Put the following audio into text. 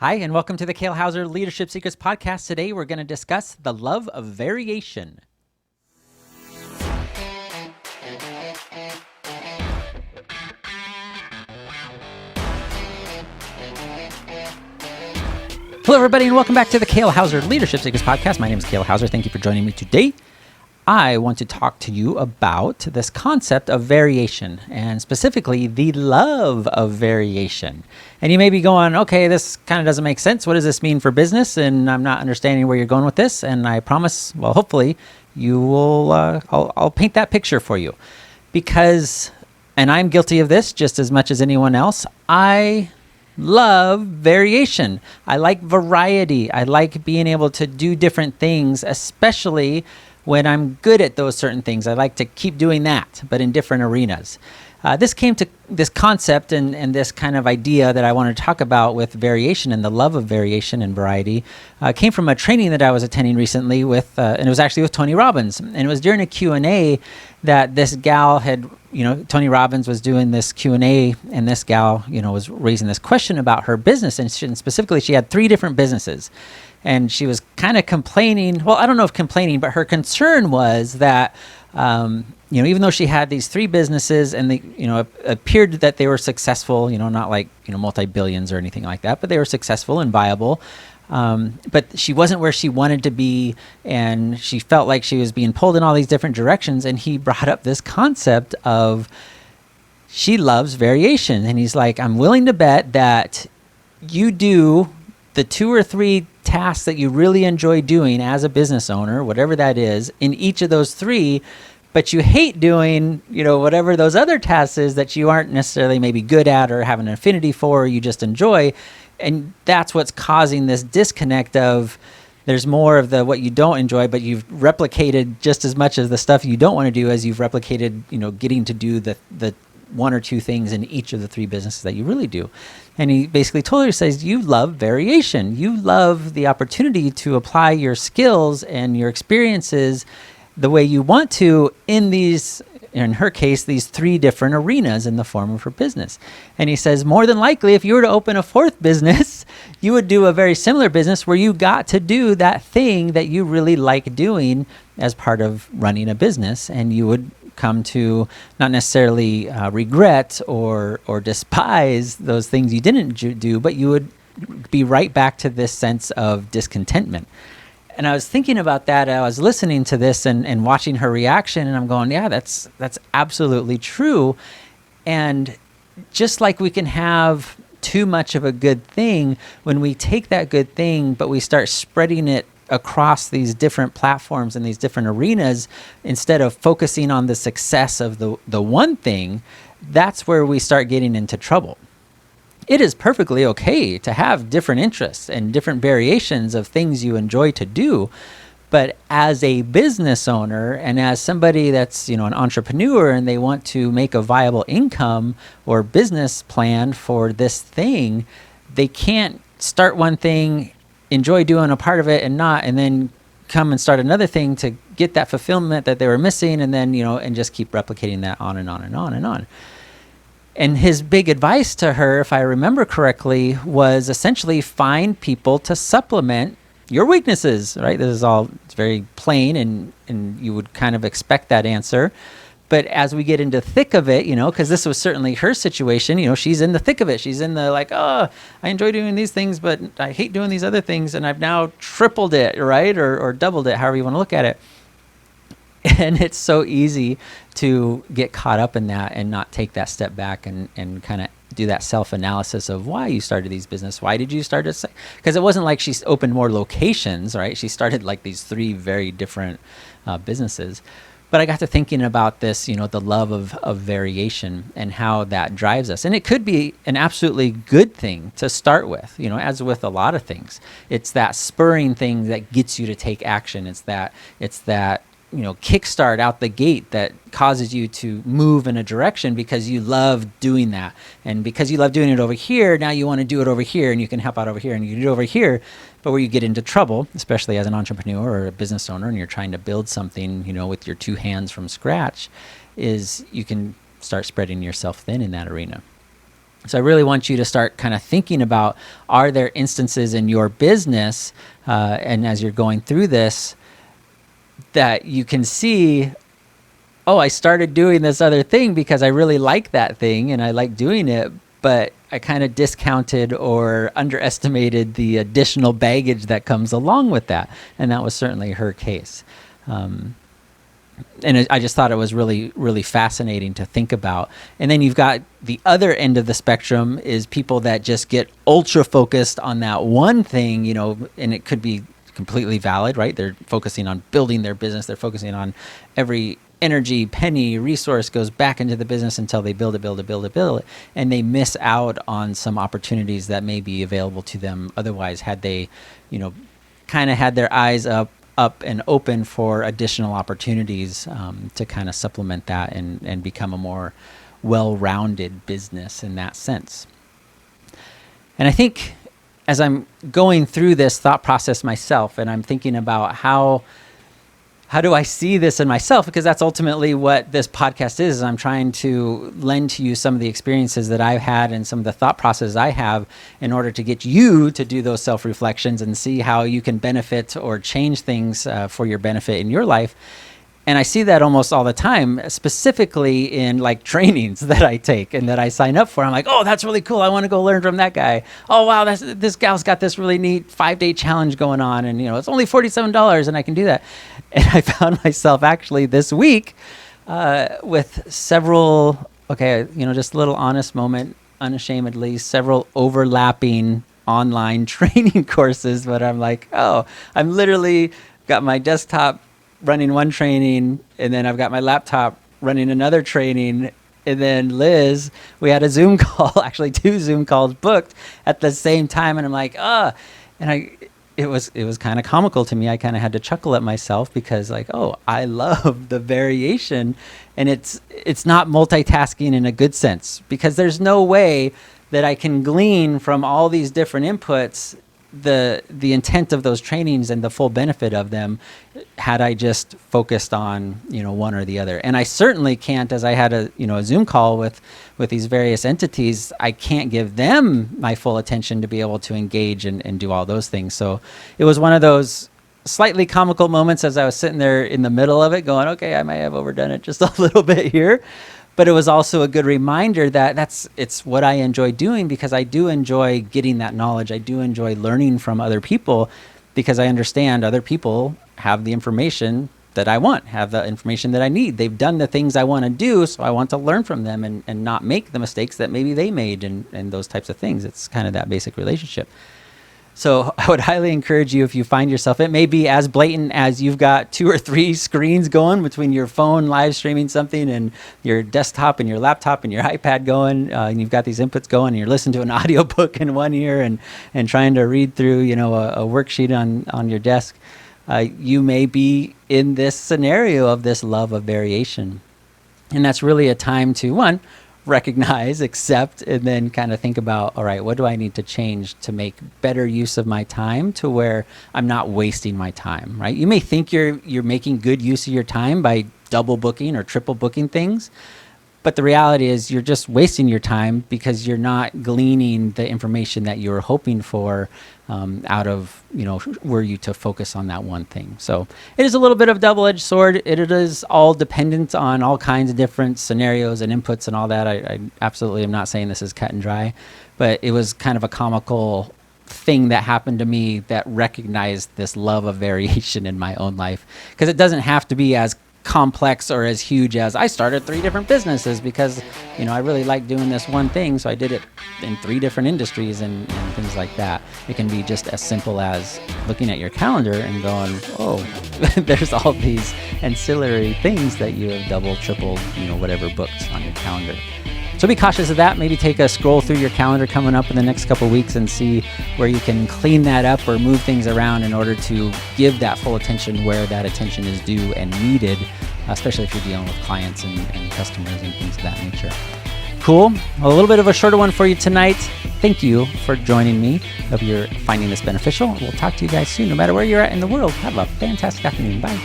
Hi, and welcome to the Kale Houser Leadership Secrets podcast. Today, we're going to discuss the love of variation. Hello, everybody, and welcome back to the Kale Houser Leadership Secrets podcast. My name is Kale Houser. Thank you for joining me today. I want to talk to you about this concept of variation, and specifically the love of variation. And you may be going, okay, this kind of doesn't make sense. What does this mean for business? And I'm not understanding where you're going with this. And I promise, well, hopefully you will, I'll paint that picture for you. Because, and I'm guilty of this just as much as anyone else, I love variation. I like variety. I like being able to do different things, especially when I'm good at those certain things. I like to keep doing that, but in different arenas. This came to this concept and this kind of idea that I want to talk about with variation and the love of variation and variety came from a training that I was attending recently with, and it was actually with Tony Robbins. And it was during a Q&A that this gal had, Tony Robbins was doing this Q&A, and this gal, was raising this question about her business. And specifically, she had 3 different businesses. And she was kind of complaining. Well, I don't know if complaining, but her concern was that, even though she had these 3 businesses and they, appeared that they were successful, not like, multi-billions or anything like that, but they were successful and viable. But she wasn't where she wanted to be, and she felt like she was being pulled in all these different directions. And he brought up this concept of she loves variation. And he's like, I'm willing to bet that you do the 2 or 3 tasks that you really enjoy doing as a business owner, whatever that is, in each of those 3, but you hate doing, whatever those other tasks is that you aren't necessarily maybe good at or have an affinity for, or you just enjoy. And that's what's causing this disconnect of there's more of the what you don't enjoy, but you've replicated just as much of the stuff you don't want to do as you've replicated, getting to do the 1 or 2 things in each of the 3 businesses that you really do. And he basically told her, he says, you love variation. You love the opportunity to apply your skills and your experiences the way you want to in these, in her case, these 3 different arenas in the form of her business. And he says, more than likely, if you were to open a 4th business, you would do a very similar business where you got to do that thing that you really like doing as part of running a business. And you would come to not necessarily regret or despise those things you didn't do, but you would be right back to this sense of discontentment. And I was thinking about that. I was listening to this and watching her reaction, and I'm going, yeah, that's absolutely true. And just like we can have too much of a good thing, when we take that good thing, but we start spreading it across these different platforms and these different arenas, instead of focusing on the success of the one thing, that's where we start getting into trouble. It is perfectly okay to have different interests and different variations of things you enjoy to do. But as a business owner and as somebody that's, an entrepreneur and they want to make a viable income or business plan for this thing, they can't start one thing, enjoy doing a part of it and then come and start another thing to get that fulfillment that they were missing, and then, and just keep replicating that on and on and on and on. And his big advice to her, if I remember correctly, was essentially find people to supplement your weaknesses, right? It's very plain, and you would kind of expect that answer. But as we get into thick of it, because this was certainly her situation, she's in the thick of it. She's in the I enjoy doing these things, but I hate doing these other things. And I've now tripled it, right? Or doubled it, however you want to look at it. And it's so easy to get caught up in that and not take that step back and kind of do that self-analysis of why you started these business. Why did you start it? Because it wasn't like she opened more locations, right? She started like these 3 very different businesses. But I got to thinking about this, the love of variation and how that drives us. And it could be an absolutely good thing to start with, as with a lot of things. It's that spurring thing that gets you to take action. It's that kickstart out the gate that causes you to move in a direction because you love doing that. And because you love doing it over here, now you want to do it over here, and you can help out over here and you can do it over here. But where you get into trouble, especially as an entrepreneur or a business owner, and you're trying to build something, with your 2 hands from scratch, is you can start spreading yourself thin in that arena. So I really want you to start kind of thinking about, are there instances in your business, and as you're going through this, that you can see, oh, I started doing this other thing because I really like that thing and I like doing it, but I kind of discounted or underestimated the additional baggage that comes along with that. And that was certainly her case. And I just thought it was really, really fascinating to think about. And then you've got the other end of the spectrum is people that just get ultra focused on that one thing, and it could be completely valid, right? They're focusing on building their business. They're focusing on every energy, penny, resource goes back into the business until they build it. And they miss out on some opportunities that may be available to them otherwise, had they, kind of had their eyes up and open for additional opportunities to kind of supplement that and become a more well-rounded business in that sense. And I think as I'm going through this thought process myself, and I'm thinking about how do I see this in myself, because that's ultimately what this podcast is. I'm trying to lend to you some of the experiences that I've had and some of the thought processes I have in order to get you to do those self-reflections and see how you can benefit or change things for your benefit in your life. And I see that almost all the time, specifically in like trainings that I take and that I sign up for. I'm like, oh, that's really cool. I want to go learn from that guy. Oh, wow, this gal's got this really neat 5-day challenge going on. And, it's only $47 and I can do that. And I found myself actually this week with several, just a little honest moment, unashamedly, several overlapping online training courses. But I'm like, oh, I'm literally got my desktop running one training, and then I've got my laptop running another training, and then Liz, we had a Zoom call, actually 2 Zoom calls booked at the same time, and I'm like, it was kind of comical to me. I kind of had to chuckle at myself because I love the variation, and it's not multitasking in a good sense, because there's no way that I can glean from all these different inputs the intent of those trainings and the full benefit of them had I just focused on one or the other. And I certainly can't, as I had a Zoom call with these various entities, I can't give them my full attention to be able to engage and do all those things. So it was one of those slightly comical moments as I was sitting there in the middle of it going, okay, I might have overdone it just a little bit here. But it was also a good reminder that it's what I enjoy doing, because I do enjoy getting that knowledge. I do enjoy learning from other people, because I understand other people have the information that I want, have the information that I need. They've done the things I want to do, so I want to learn from them and not make the mistakes that maybe they made and those types of things. It's kind of that basic relationship. So I would highly encourage you, if you find yourself, it may be as blatant as you've got 2 or 3 screens going between your phone live streaming something and your desktop and your laptop and your iPad going, and you've got these inputs going, and you're listening to an audiobook in one ear and trying to read through, a worksheet on your desk. You may be in this scenario of this love of variation. And that's really a time to, one, recognize, accept, and then kind of think about, all right, what do I need to change to make better use of my time to where I'm not wasting my time, right? You may think you're making good use of your time by double booking or triple booking things, but the reality is you're just wasting your time because you're not gleaning the information that you were hoping for out of, were you to focus on that one thing. So it is a little bit of a double-edged sword. It is all dependent on all kinds of different scenarios and inputs and all that. I absolutely am not saying this is cut and dry, but it was kind of a comical thing that happened to me that recognized this love of variation in my own life, because it doesn't have to be as complex or as huge as I started 3 different businesses because I really like doing this one thing, so I did it in 3 different industries and things like that. It can be just as simple as looking at your calendar and going, oh, there's all these ancillary things that you have double, tripled, whatever booked on your calendar. So be cautious of that. Maybe take a scroll through your calendar coming up in the next couple of weeks and see where you can clean that up or move things around in order to give that full attention where that attention is due and needed, especially if you're dealing with clients and customers and things of that nature. Cool. A little bit of a shorter one for you tonight. Thank you for joining me. Hope you're finding this beneficial. We'll talk to you guys soon. No matter where you're at in the world, have a fantastic afternoon. Bye.